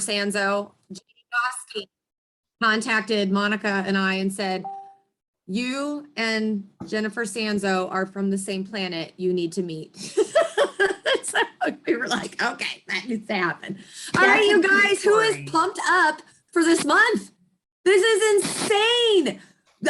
Sanzo, Jeannie Goski contacted Monica and I and said, you and Jennifer Sanzo are from the same planet. You need to meet. So we were like, okay, that needs to happen. All right, you guys, who is pumped up for this month? This is insane.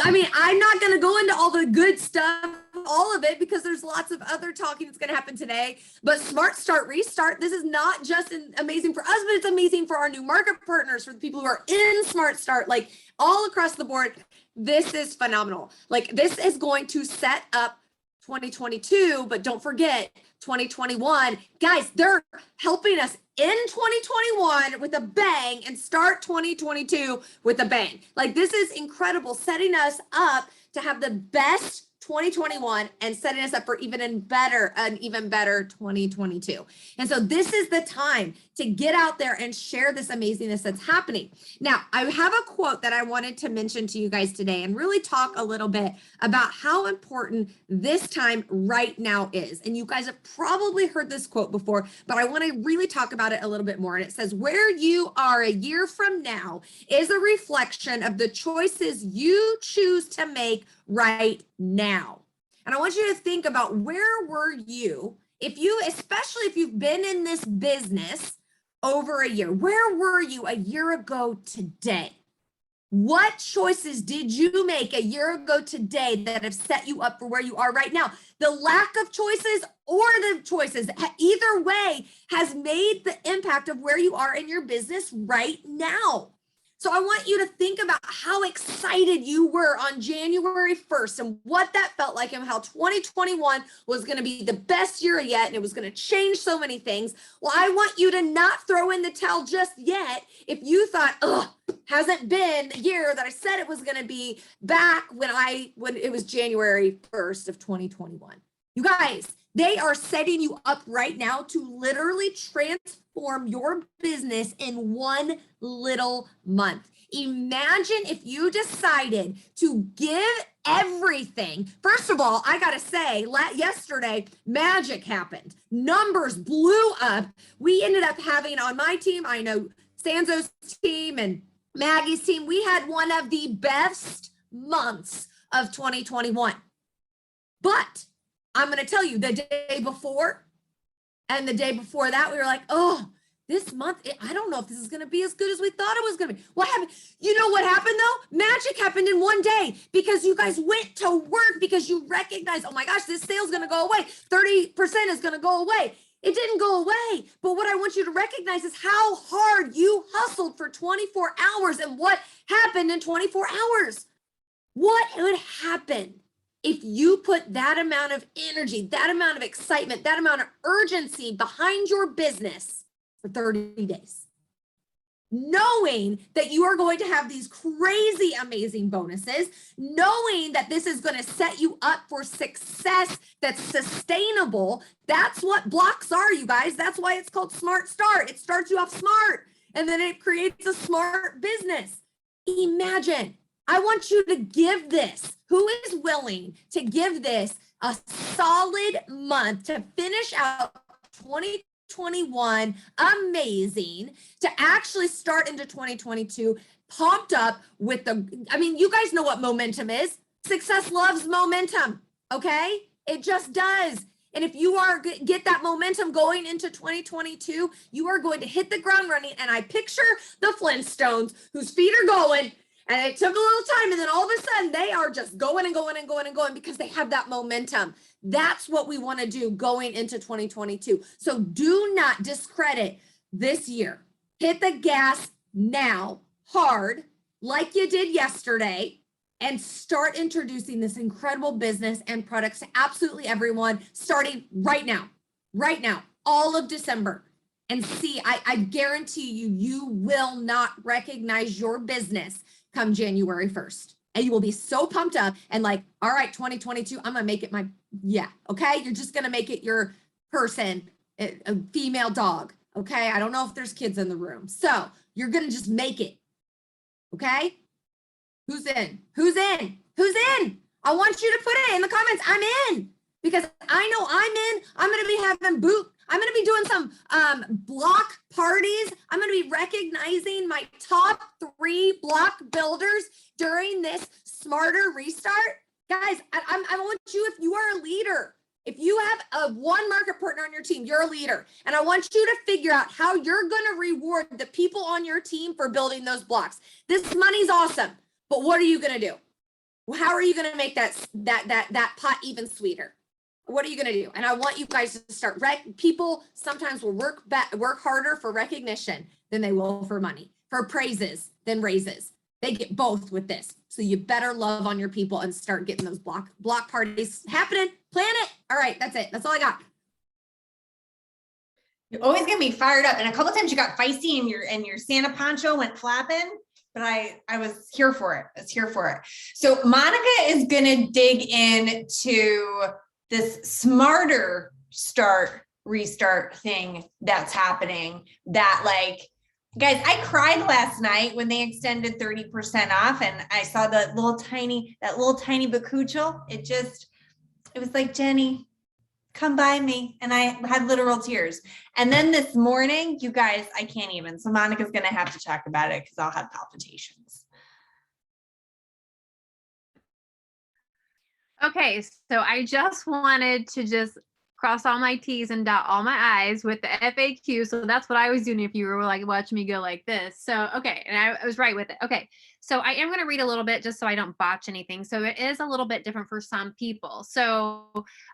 I mean, I'm not going to go into all the good stuff, all of it, because there's lots of other talking that's going to happen today. But Smart Start Restart, this is not just amazing for us, but it's amazing for our new market partners, for the people who are in Smart Start, like all across the board. This is phenomenal. Like, this is going to set up 2022, but don't forget 2021. Guys, they're helping us in 2021 with a bang and start 2022 with a bang. Like, this is incredible, setting us up to have the best 2021 and setting us up for an even better 2022. And so this is the time to get out there and share this amazingness that's happening. Now, I have a quote that I wanted to mention to you guys today and really talk a little bit about how important this time right now is. And you guys have probably heard this quote before, but I want to really talk about it a little bit more. And it says, where you are a year from now is a reflection of the choices you choose to make right now. And I want you to think about, where were you, especially if you've been in this business over a year, where were you a year ago today? What choices did you make a year ago today that have set you up for where you are right now? The lack of choices or the choices, either way, has made the impact of where you are in your business right now. So I want you to think about how excited you were on January 1st and what that felt like, and how 2021 was going to be the best year yet, and it was going to change so many things. Well, I want you to not throw in the towel just yet if you thought, hasn't been the year that I said it was going to be back when it was January 1st of 2021. You guys, they are setting you up right now to literally transform your business in one little month. Imagine if you decided to give everything. First of all, I got to say, yesterday, magic happened. Numbers blew up. We ended up having, on my team, I know Sanzo's team and Maggie's team, we had one of the best months of 2021. But I'm going to tell you, the day before and the day before that, we were like, this month, I don't know if this is going to be as good as we thought it was going to be. What happened? You know what happened though? Magic happened in one day, because you guys went to work, because you recognized, oh my gosh, this sale's going to go away. 30% is going to go away. It didn't go away. But what I want you to recognize is how hard you hustled for 24 hours and what happened in 24 hours. What would happen if you put that amount of energy, that amount of excitement, that amount of urgency behind your business for 30 days, knowing that you are going to have these crazy, amazing bonuses, knowing that this is going to set you up for success that's sustainable? That's what blocks are, you guys. That's why it's called Smart Start. It starts you off smart, and then it creates a smart business. Imagine, I want you to give this. Who is willing to give this a solid month to finish out 2021 amazing, to actually start into 2022 pumped up with you guys know what momentum is. Success loves momentum, okay? It just does. And if you get that momentum going into 2022, you are going to hit the ground running. And I picture the Flintstones, whose feet are going, and it took a little time, and then all of a sudden they are just going and going and going and going, because they have that momentum. That's what we want to do going into 2022. So do not discredit this year. Hit the gas now, hard, like you did yesterday, and start introducing this incredible business and products to absolutely everyone, starting right now, all of December. And see, I guarantee you will not recognize your business come January 1st. And you will be so pumped up and like, all right, 2022, I'm gonna make it okay? You're just gonna make it your person, a female dog, okay? I don't know if there's kids in the room. So you're gonna just make it, okay? Who's in? Who's in? Who's in? I want you to put it in the comments. I'm in, because I know I'm in. I'm gonna be having I'm going to be doing some block parties. I'm going to be recognizing my top 3 block builders during this smarter restart. Guys, I want you, if you are a leader, if you have a one market partner on your team, you're a leader. And I want you to figure out how you're going to reward the people on your team for building those blocks. This money's awesome, but what are you going to do? How are you going to make that pot even sweeter? What are you going to do? And I want you guys to start. People sometimes will work harder for recognition than they will for money, for praises than raises. They get both with this. So you better love on your people and start getting those block parties happening. Plan it. All right, that's it. That's all I got. You always get me fired up. And a couple of times you got feisty and your Santa poncho went flapping, but I was here for it. I was here for it. So Monica is going to dig into this smarter restart thing that's happening that, like, guys, I cried last night when they extended 30% off and I saw that little tiny bakuchel. It was like, Jenny, come by me. And I had literal tears. And then this morning, you guys, I can't even. So Monica's going to have to talk about it because I'll have palpitations. Okay, so I just wanted to cross all my T's and dot all my I's with the FAQ. So that's what I was doing if you were like watching me go like this. So, okay, and I was right with it. Okay, so I am going to read a little bit just so I don't botch anything. So it is a little bit different for some people. So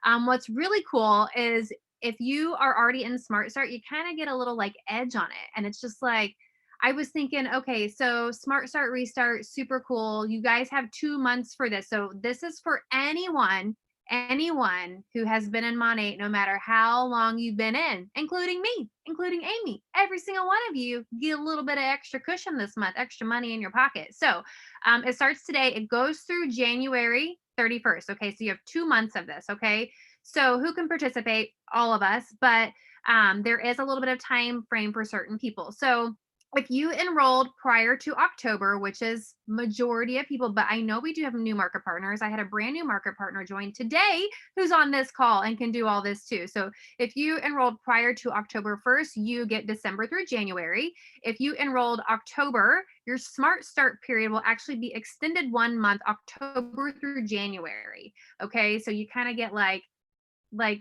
what's really cool is if you are already in Smart Start, you kind of get a little like edge on it. And it's just like, I was thinking, okay, so Smart Start Restart, super cool. You guys have 2 months for this. So this is for anyone who has been in Monat, no matter how long you've been in, including me, including Amy. Every single one of you get a little bit of extra cushion this month, extra money in your pocket. So it starts today. It goes through January 31st. Okay, so you have 2 months of this. Okay, so who can participate? All of us, but there is a little bit of time frame for certain people. So if you enrolled prior to October, which is majority of people, but I know we do have new market partners. I had a brand new market partner join today who's on this call and can do all this too. So if you enrolled prior to October 1st, you get December through January. If you enrolled October, your Smart Start period will actually be extended 1 month, October through January. Okay, so you kind of get like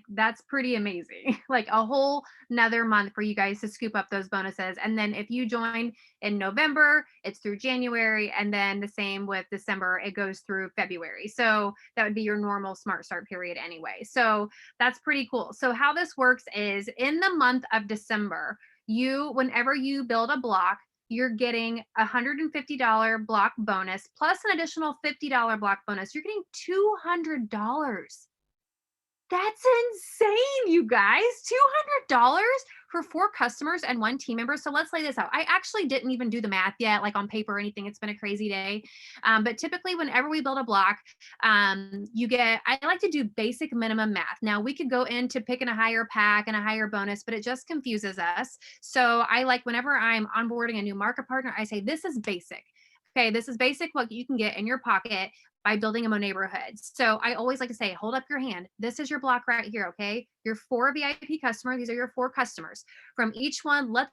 that's pretty amazing. Like a whole another month for you guys to scoop up those bonuses. And then if you join in November, it's through January. And then the same with December, it goes through February. So that would be your normal Smart Start period anyway. So that's pretty cool. So how this works is in the month of December, whenever you build a block, you're getting a $150 block bonus plus an additional $50 block bonus. You're getting $200. That's insane, you guys. $200 for 4 customers and 1 team member. So let's lay this out. I actually didn't even do the math yet, like on paper or anything. It's been a crazy day. But typically whenever we build a block, I like to do basic minimum math. Now we could go into picking a higher pack and a higher bonus, but it just confuses us. So I like whenever I'm onboarding a new market partner, I say, this is basic. Okay, this is basic what you can get in your pocket by building a neighborhood. So I always like to say, hold up your hand. This is your block right here, okay? Your 4 VIP customers. These are your 4 customers. From each one, let's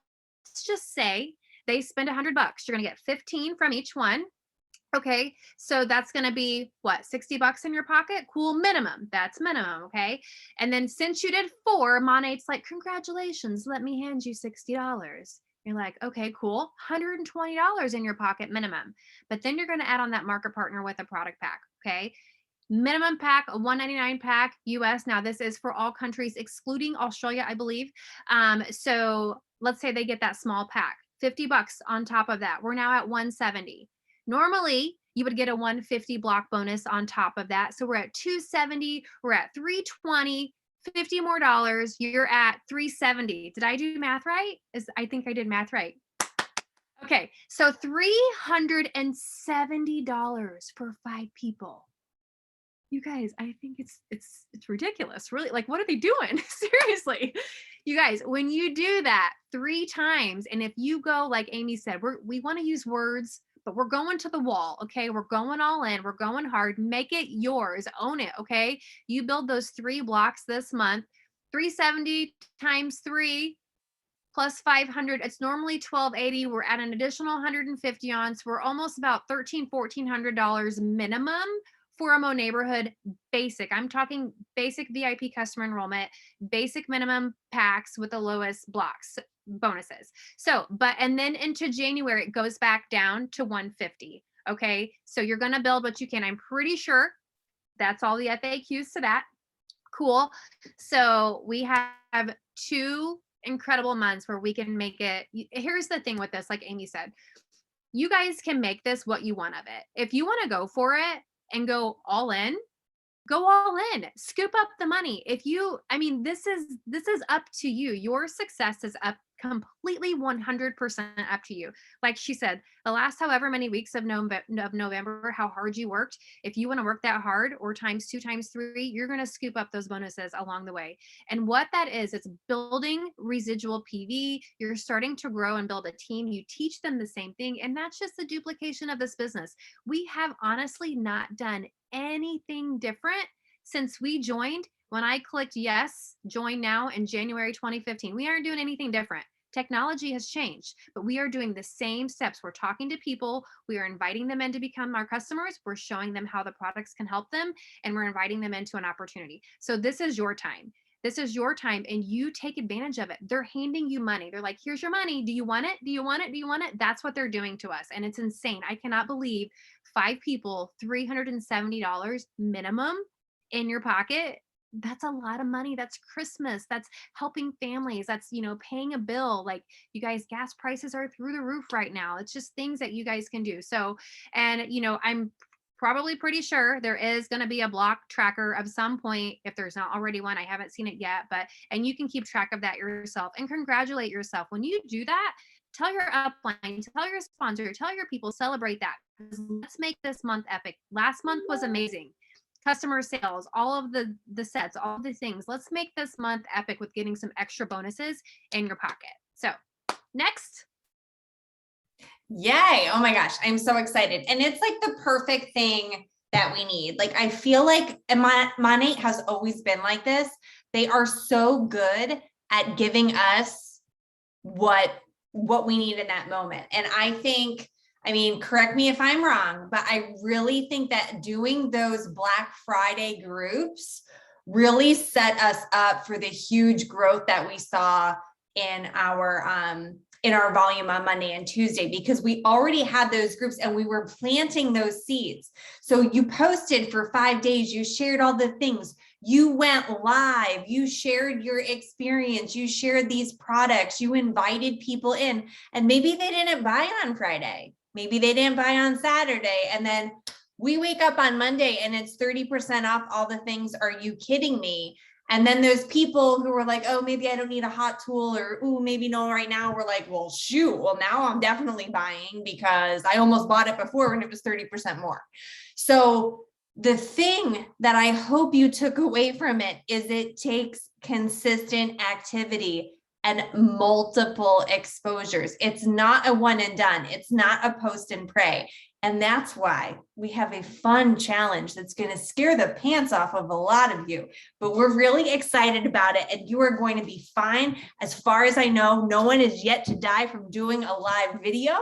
just say they spend $100. You're gonna get 15 from each one. Okay, so that's gonna be what, $60 in your pocket? Cool, minimum. That's minimum, okay? And then since you did 4, Monat's like, congratulations, let me hand you $60. You're like, okay, cool. $120 in your pocket minimum. But then you're going to add on that market partner with a product pack. Okay. Minimum pack, a $199 pack US. Now this is for all countries excluding Australia, I believe. So let's say they get that small pack, $50 on top of that. We're now at $170. Normally you would get a $150 block bonus on top of that. So we're at $270. We're at $320. $50 more, you're at $370. Did I do math right? I think I did math right. Okay, so $370 for 5 people. You guys, I think it's ridiculous. Really, like, what are they doing? Seriously. You guys, when you do that 3 times, and if you go, like Amy said, we want to use words, but we're going to the wall, okay? We're going all in. We're going hard. Make it yours. Own it, okay? You build those 3 blocks this month, 370 times 3 plus 500, it's normally 1280. We're at an additional 150 on, so we're almost about $1,400 minimum for a Mo neighborhood basic. I'm talking basic VIP customer enrollment, basic minimum packs with the lowest blocks bonuses. So, and then into January, it goes back down to 150. Okay. So you're going to build what you can. I'm pretty sure that's all the FAQs to that. Cool. So we have 2 incredible months where we can make it. Here's the thing with this, like Amy said, you guys can make this what you want of it. If you want to go for it and go all in, scoop up the money. This is up to you. Your success is up completely 100% up to you. Like she said, the last however many weeks of November, how hard you worked. If you want to work that hard or times 2 times 3, you're going to scoop up those bonuses along the way. And what that is, it's building residual PV. You're starting to grow and build a team. You teach them the same thing. And that's just the duplication of this business. We have honestly not done anything different since we joined. When I clicked yes, join now in January 2015, we aren't doing anything different. Technology has changed, but we are doing the same steps. We're talking to people. We are inviting them in to become our customers. We're showing them how the products can help them, and we're inviting them into an opportunity. So this is your time. This is your time, and you take advantage of it. They're handing you money. They're like, here's your money. Do you want it? Do you want it? Do you want it? That's what they're doing to us. And it's insane. I cannot believe 5 people, $370 minimum in your pocket. That's a lot of money. That's Christmas. That's helping families. That's, paying a bill. Like, you guys, gas prices are through the roof right now. It's just things that you guys can do. So, and, I'm probably pretty sure there is going to be a block tracker of some point. If there's not already one, I haven't seen it yet, and you can keep track of that yourself and congratulate yourself. When you do that, tell your upline, tell your sponsor, tell your people, celebrate that. Let's make this month epic. Last month was amazing. Customer sales, all of the sets, all the things. Let's make this month epic with getting some extra bonuses in your pocket. So next. Yay. Oh my gosh. I'm so excited. And it's like the perfect thing that we need. Like, I feel like Monat has always been like this. They are so good at giving us what we need in that moment. And I think, correct me if I'm wrong, but I really think that doing those Black Friday groups really set us up for the huge growth that we saw in our volume on Monday and Tuesday, because we already had those groups and we were planting those seeds. So you posted for 5 days, you shared all the things, you went live, you shared your experience, you shared these products, you invited people in, and maybe they didn't buy on Friday. Maybe they didn't buy on Saturday. And then we wake up on Monday and it's 30% off all the things. Are you kidding me? And then there's people who were like, oh, maybe I don't need a hot tool, or, oh, maybe no right now. We're like, well, shoot. Well, now I'm definitely buying because I almost bought it before when it was 30% more. So the thing that I hope you took away from it is it takes consistent activity and multiple exposures. It's not a one and done. It's not a post and pray. And that's why we have a fun challenge that's going to scare the pants off of a lot of you, but we're really excited about it. And you are going to be fine. As far as I know, no one is yet to die from doing a live video.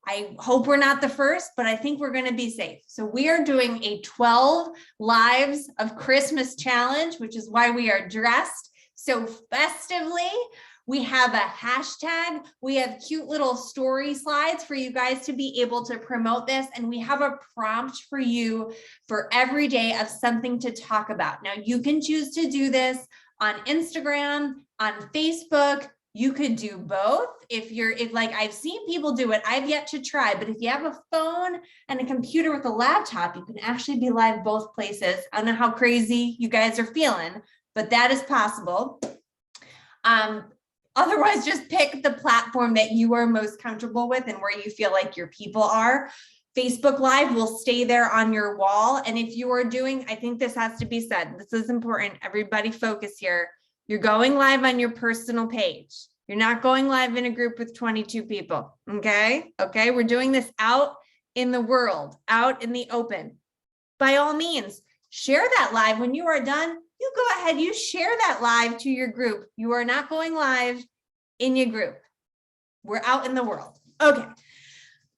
I hope we're not the first, but I think we're going to be safe. So we are doing a 12 lives of Christmas challenge, which is why we are dressed so festively. We have a hashtag. We have cute little story slides for you guys to be able to promote this. And we have a prompt for you for every day of something to talk about. Now, you can choose to do this on Instagram, on Facebook. You could do both. If I've seen people do it, I've yet to try, but if you have a phone and a computer with a laptop, you can actually be live both places. I don't know how crazy you guys are feeling, but that is possible. Otherwise, just pick the platform that you are most comfortable with and where you feel like your people are. Facebook Live will stay there on your wall. And if you are doing, I think this has to be said, this is important. Everybody focus here. You're going live on your personal page. You're not going live in a group with 22 people. Okay. We're doing this out in the world, out in the open. By all means, share that live. When you are done, you go ahead, you share that live to your group. You are not going live in your group. We're out in the world. Okay.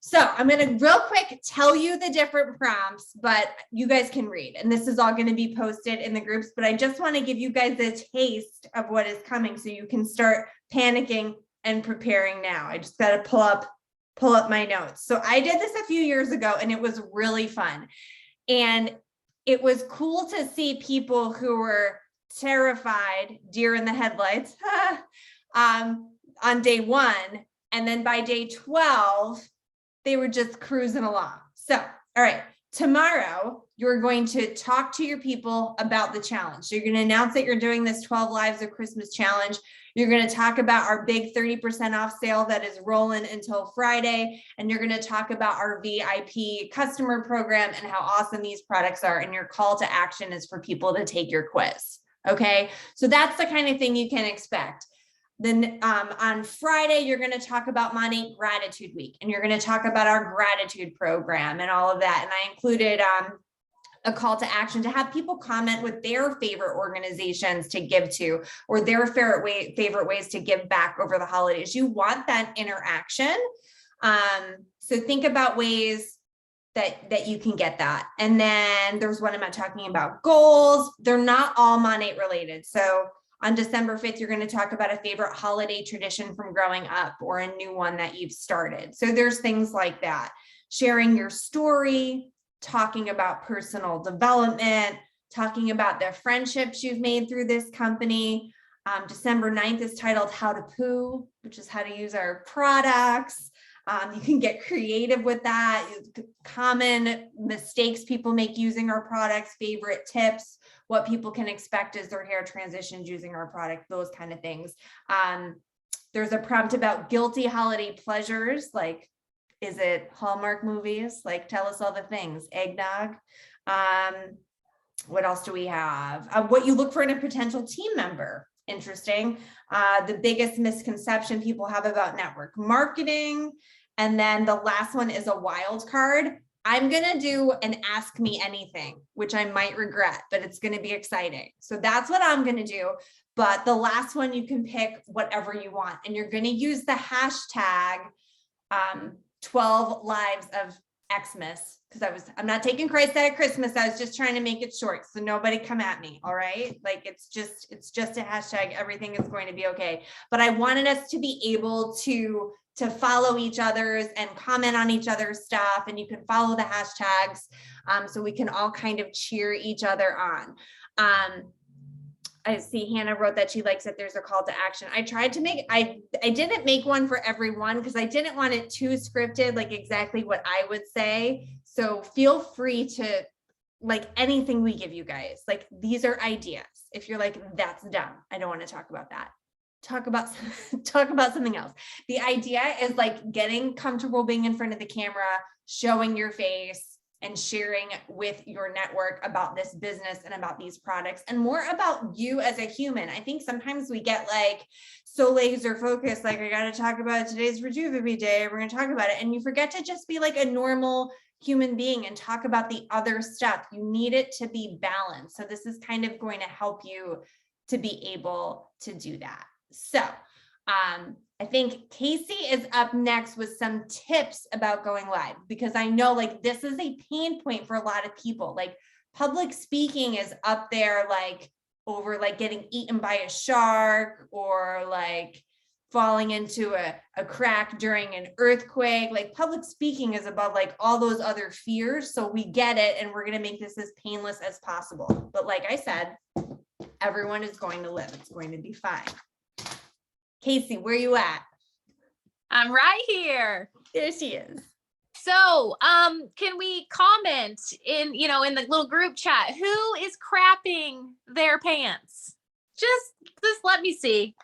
So I'm going to real quick tell you the different prompts, but you guys can read. And this is all going to be posted in the groups, but I just want to give you guys a taste of what is coming so you can start panicking and preparing now. I just got to pull up my notes. So I did this a few years ago and it was really fun. And it was cool to see people who were terrified, deer in the headlights, on day 1. And then by day 12, they were just cruising along. So, all right, tomorrow you're going to talk to your people about the challenge. So you're going to announce that you're doing this 12 Lives of Christmas challenge. You're going to talk about our big 30% off sale that is rolling until Friday. And you're going to talk about our VIP customer program and how awesome these products are. And your call to action is for people to take your quiz. Okay, so that's the kind of thing you can expect. Then on Friday, you're going to talk about Monat Gratitude Week, and you're going to talk about our gratitude program and all of that. And I included a call to action to have people comment with their favorite organizations to give to, or their favorite ways to give back over the holidays. You want that interaction. So think about ways that you can get that. And then there's one about talking about goals. They're not all Monat related. So on December 5th, you're going to talk about a favorite holiday tradition from growing up or a new one that you've started. So there's things like that. Sharing your story, talking about personal development, talking about the friendships you've made through this company. December 9th is titled How to Poo, which is how to use our products. You can get creative with that. Common mistakes people make using our products, favorite tips, what people can expect as their hair transitions using our product, those kind of things. There's a prompt about guilty holiday pleasures, like, is it Hallmark movies? Like, tell us all the things. Eggnog. What else do we have? What you look for in a potential team member. Interesting. The biggest misconception people have about network marketing. And then the last one is a wild card. I'm going to do an ask me anything, which I might regret, but it's going to be exciting. So that's what I'm going to do. But the last one, you can pick whatever you want. And you're going to use the hashtag 12 Lives of Xmas, because I'm not taking Christ out of Christmas. I was just trying to make it short. So nobody come at me. All right. Like it's just a hashtag. Everything is going to be okay. But I wanted us to be able to follow each other's and comment on each other's stuff. And you can follow the hashtags so we can all kind of cheer each other on. I see Hannah wrote that she likes that there's a call to action. I tried to make, I didn't make one for everyone because I didn't want it too scripted, like exactly what I would say. So feel free to, like, anything we give you guys, like these are ideas. If you're like, that's dumb, I don't want to talk about that. Talk about something else. The idea is like getting comfortable being in front of the camera, showing your face, and sharing with your network about this business and about these products and more about you as a human. I think sometimes we get like so laser focused, like I got to talk about today's Rejuvenate Day. We're going to talk about it. And you forget to just be like a normal human being and talk about the other stuff. You need it to be balanced. So this is kind of going to help you to be able to do that. So I think Casey is up next with some tips about going live, because I know like this is a pain point for a lot of people. Like public speaking is up there, like over like getting eaten by a shark or like falling into a crack during an earthquake. Like public speaking is above like all those other fears. So we get it. And we're going to make this as painless as possible. But like I said, everyone is going to live. It's going to be fine. Casey, where you at? I'm right here. There she is. So, can we comment in the little group chat, who is crapping their pants? Just let me see.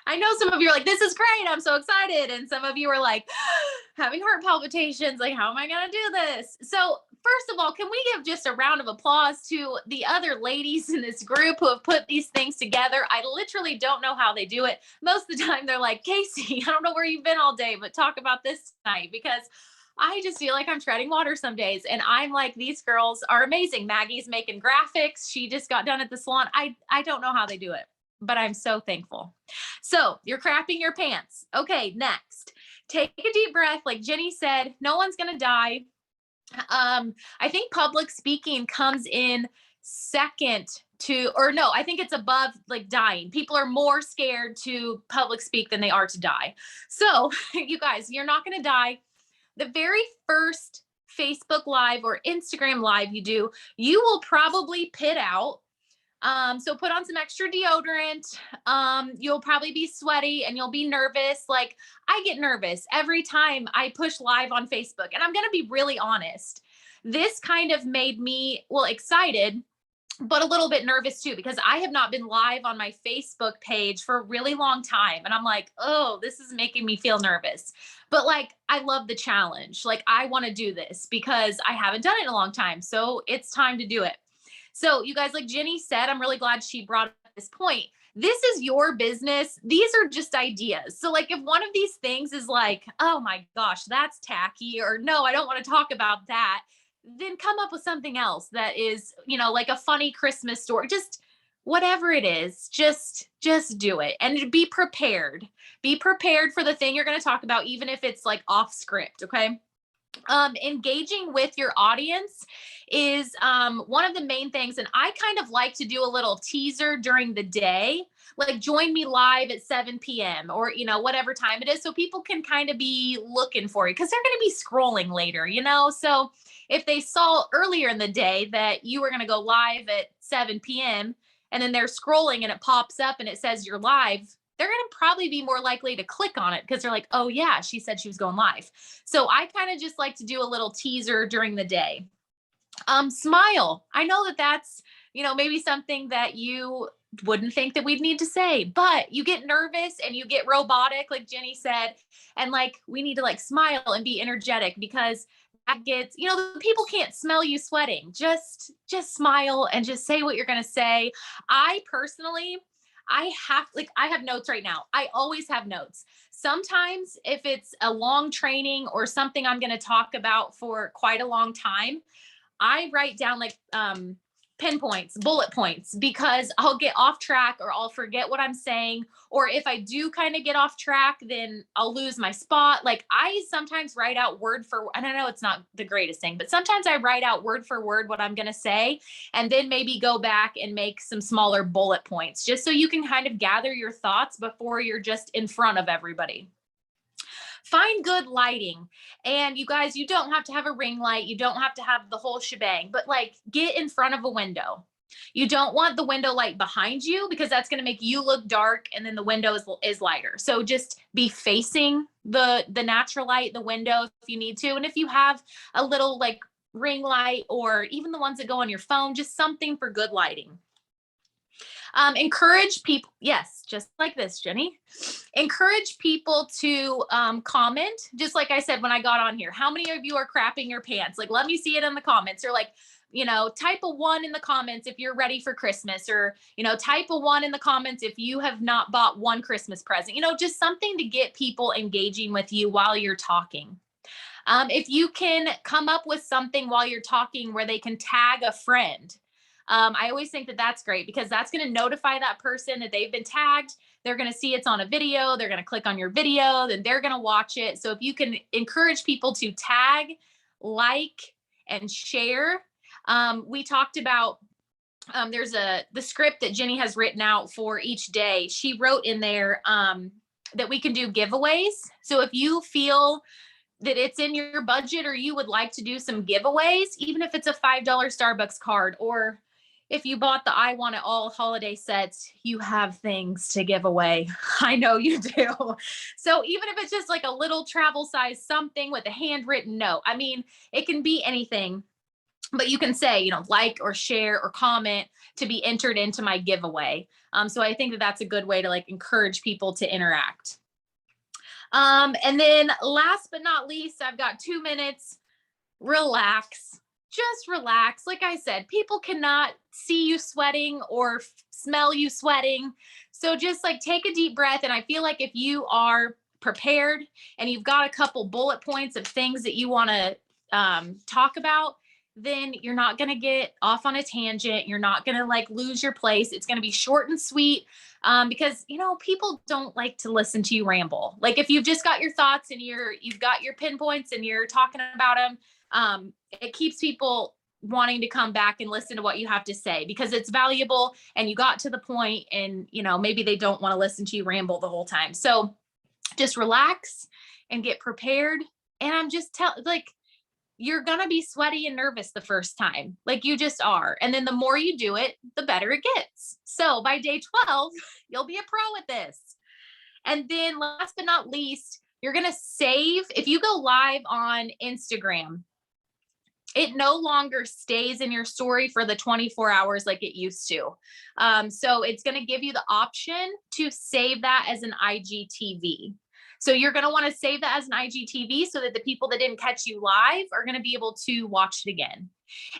I know some of you are like, this is great, I'm so excited. And some of you are like having heart palpitations, like, how am I going to do this? So first of all, can we give just a round of applause to the other ladies in this group who have put these things together? I literally don't know how they do it. Most of the time they're like, Casey, I don't know where you've been all day, but talk about this tonight, because I just feel like I'm treading water some days. And I'm like, these girls are amazing. Maggie's making graphics. She just got done at the salon. I don't know how they do it, but I'm so thankful. So you're crapping your pants. Okay, next. Take a deep breath. Like Jenny said, no one's going to die. I think public speaking comes in second to, or no, I think it's above like dying. People are more scared to public speak than they are to die. So you guys, you're not going to die. The very first Facebook Live or Instagram Live you do, you will probably pit out. So put on some extra deodorant. You'll probably be sweaty and you'll be nervous. Like I get nervous every time I push live on Facebook. And I'm going to be really honest. This kind of made me, well, excited, but a little bit nervous too, because I have not been live on my Facebook page for a really long time. And I'm like, oh, this is making me feel nervous. But like, I love the challenge. Like I want to do this because I haven't done it in a long time. So it's time to do it. So you guys, like Jenny said, I'm really glad she brought up this point. This is your business. These are just ideas. So like if one of these things is like, oh my gosh, that's tacky, or no, I don't want to talk about that, then come up with something else that is, you know, like a funny Christmas story. Just whatever it is, just do it and be prepared. Be prepared for the thing you're going to talk about, even if it's like off script. Okay. Engaging with your audience is one of the main things. And I kind of like to do a little teaser during the day, like join me live at 7 p.m. or, you know, whatever time it is. So people can kind of be looking for you because they're going to be scrolling later, you know? So if they saw earlier in the day that you were going to go live at 7 p.m. and then they're scrolling and it pops up and it says you're live, they're going to probably be more likely to click on it because they're like, oh yeah, she said she was going live. So I kind of just like to do a little teaser during the day. Smile. I know that that's, you know, maybe something that you wouldn't think that we'd need to say, but you get nervous and you get robotic, like Jenny said, and like, we need to like smile and be energetic because that gets, you know, people can't smell you sweating. Just smile and just say what you're going to say. I personally, I have notes right now. I always have notes. Sometimes if it's a long training or something I'm going to talk about for quite a long time, I write down like pinpoints, bullet points, because I'll get off track or I'll forget what I'm saying. Or if I do kind of get off track, then I'll lose my spot. Like I sometimes write out word for, and I know it's not the greatest thing, but sometimes I write out word for word what I'm going to say, and then maybe go back and make some smaller bullet points just so you can kind of gather your thoughts before you're just in front of everybody. Find good lighting. And you guys, you don't have to have a ring light. You don't have to have the whole shebang, but like get in front of a window. You don't want the window light behind you because that's going to make you look dark and then the window is lighter. So just be facing the natural light, the window if you need to. And if you have a little like ring light or even the ones that go on your phone, just something for good lighting. Encourage people. Yes, just like this, Jenny. Encourage people to comment. Just like I said when I got on here, how many of you are crapping your pants? Like, let me see it in the comments. Or like, you know, type a 1 in the comments if you're ready for Christmas, or, you know, type a 1 in the comments if you have not bought one Christmas present, you know, just something to get people engaging with you while you're talking. If you can come up with something while you're talking where they can tag a friend, I always think that that's great because that's going to notify that person that they've been tagged. They're going to see it's on a video. They're going to click on your video, then they're going to watch it. So if you can encourage people to tag, like, and share. We talked about, there's the script that Jenny has written out for each day. She wrote in there that we can do giveaways. So if you feel that it's in your budget or you would like to do some giveaways, even if it's a $5 Starbucks card, or if you bought the I Want It All holiday sets, you have things to give away. I know you do. So even if it's just like a little travel size something with a handwritten note, I mean, it can be anything, but you can say, you know, like or share or comment to be entered into my giveaway. So I think that that's a good way to like encourage people to interact. And then last but not least, I've got 2 minutes. Relax. Just relax. Like I said, people cannot see you sweating or smell you sweating. So just like take a deep breath. And I feel like if you are prepared and you've got a couple bullet points of things that you want to talk about, then you're not going to get off on a tangent. You're not going to like lose your place. It's going to be short and sweet because, you know, people don't like to listen to you ramble. Like if you've just got your thoughts and you've got your pinpoints and you're talking about them, it keeps people wanting to come back and listen to what you have to say because it's valuable and you got to the point and, you know, maybe they don't want to listen to you ramble the whole time. So just relax and get prepared. And I'm just you're going to be sweaty and nervous the first time. Like you just are. And then the more you do it, the better it gets. So by day 12, you'll be a pro at this. And then last but not least, you're going to save. If you go live on Instagram, it no longer stays in your story for the 24 hours like it used to. So it's going to give you the option to save that as an IGTV. So you're going to want to save that as an IGTV so that the people that didn't catch you live are going to be able to watch it again.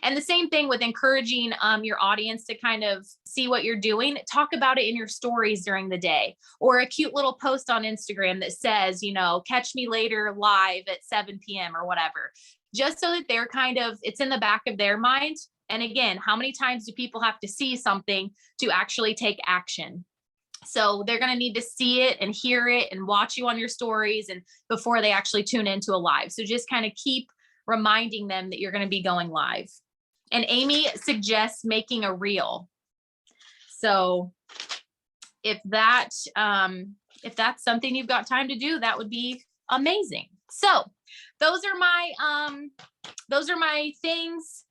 And the same thing with encouraging your audience to kind of see what you're doing. Talk about it in your stories during the day or a cute little post on Instagram that says, you know, catch me later live at 7 p.m. or whatever, just so that they're it's in the back of their mind. And again, how many times do people have to see something to actually take action? So they're going to need to see it and hear it and watch you on your stories and before they actually tune into a live. So just kind of keep reminding them that you're going to be going live. And Amy suggests making a reel. So if that's something you've got time to do, that would be amazing. So those are my things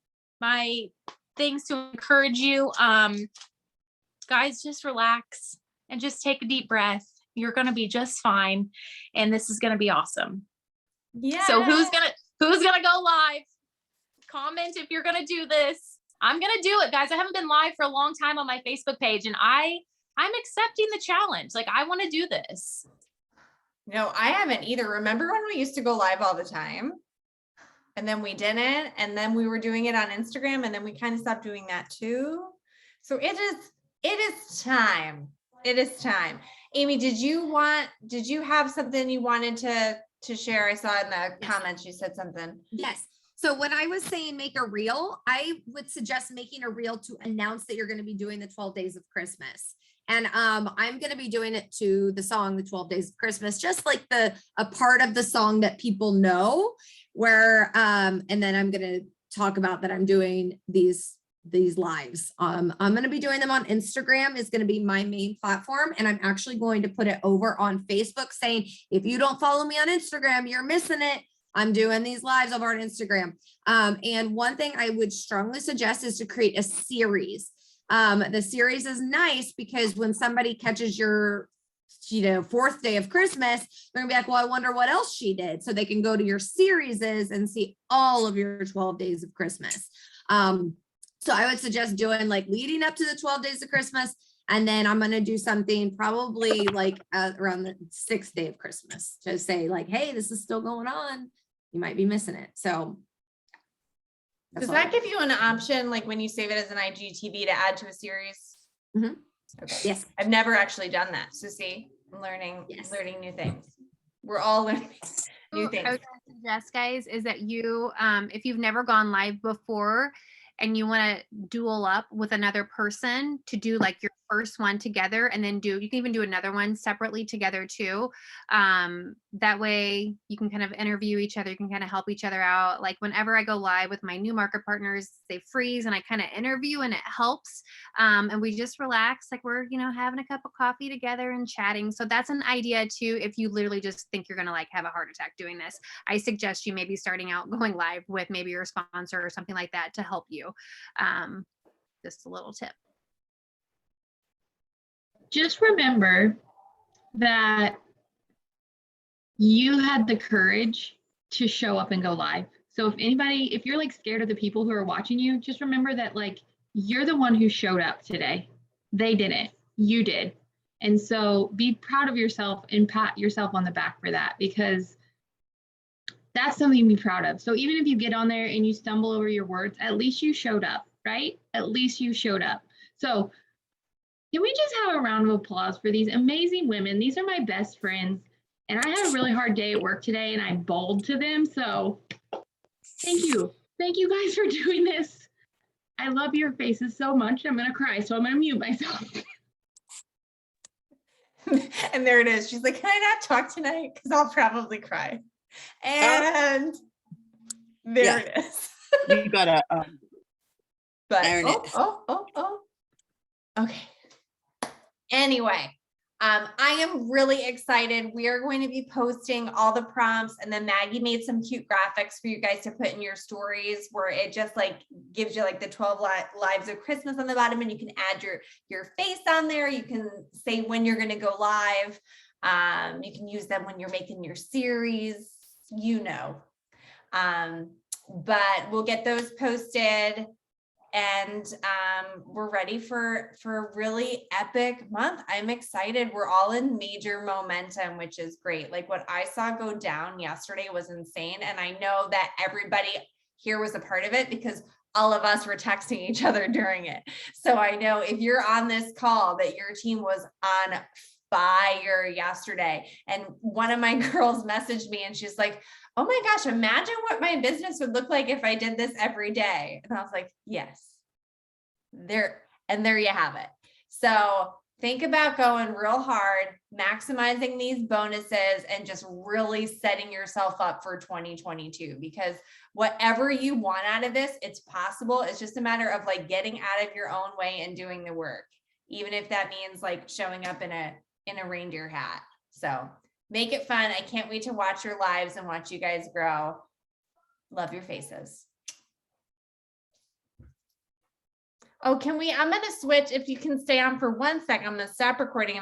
to encourage you. Guys, just relax and just take a deep breath. You're going to be just fine. And this is going to be awesome. Yeah. So who's going to go live? Comment if you're going to do this. I'm going to do it, guys. I haven't been live for a long time on my Facebook page and I'm accepting the challenge. Like I want to do this. No, I haven't either. Remember when we used to go live all the time? And then we didn't. And then we were doing it on Instagram and then we kind of stopped doing that too. So it is time. It is time. Amy, did you have something you wanted to share? I saw in the comments, you said something. Yes. So when I was saying make a reel, I would suggest making a reel to announce that you're going to be doing the 12 days of Christmas. And I'm going to be doing it to the song, the 12 days of Christmas, just like a part of the song that people know where, and then I'm going to talk about that I'm doing these lives. I'm going to be doing them on Instagram is going to be my main platform. And I'm actually going to put it over on Facebook saying, if you don't follow me on Instagram, you're missing it. I'm doing these lives over on Instagram. And one thing I would strongly suggest is to create a series. The series is nice because when somebody catches your, fourth day of Christmas, they're gonna be like, well, I wonder what else she did. So they can go to your series and see all of your 12 days of Christmas. So I would suggest doing like leading up to the 12 days of Christmas. And then I'm going to do something probably like around the 6th day of Christmas to say like, hey, this is still going on. You might be missing it. So does that give you an option, like when you save it as an IGTV to add to a series? Mm-hmm. Okay. Yes. I've never actually done that. So see, I'm learning new things. We're all learning new things. I would suggest, guys, is that you, if you've never gone live before and you want to duel up with another person to do like your first one together and then you can even do another one separately together too. That way you can kind of interview each other. You can kind of help each other out. Like whenever I go live with my new market partners, they freeze and I kind of interview and it helps. And we just relax, like we're, having a cup of coffee together and chatting. So that's an idea too. If you literally just think you're going to like have a heart attack doing this, I suggest you maybe starting out going live with maybe your sponsor or something like that to help you. Just a little tip. Just remember that you had the courage to show up and go live. So if you're like scared of the people who are watching you, just remember that like you're the one who showed up today. They didn't, you did. And so be proud of yourself and pat yourself on the back for that, because that's something to be proud of. So even if you get on there and you stumble over your words, at least you showed up, right? At least you showed up. So can we just have a round of applause for these amazing women? These are my best friends. And I had a really hard day at work today and I bawled to them. So thank you. Thank you guys for doing this. I love your faces so much. I'm going to cry. So I'm going to mute myself. And there it is. She's like, can I not talk tonight? Because I'll probably cry. And there it is. You gotta But iron it. Okay. Anyway, I am really excited. We are going to be posting all the prompts, and then Maggie made some cute graphics for you guys to put in your stories where it just like gives you like the 12 lives of Christmas on the bottom, and you can add your face on there. You can say when you're going to go live. You can use them when you're making your series, but we'll get those posted. And we're ready for a really epic month. I'm excited. We're all in major momentum, which is great. Like what I saw go down yesterday was insane. And I know that everybody here was a part of it because all of us were texting each other during it. So I know if you're on this call that your team was on fire yesterday. And one of my girls messaged me and she's like, oh my gosh, imagine what my business would look like if I did this every day. And I was like, yes, there you have it. So think about going real hard, maximizing these bonuses, and just really setting yourself up for 2022, because whatever you want out of this, it's possible. It's just a matter of like getting out of your own way and doing the work, even if that means like showing up in a reindeer hat. So make it fun. I can't wait to watch your lives and watch you guys grow. Love your faces. Oh, I'm going to switch. If you can stay on for 1 second, I'm going to stop recording.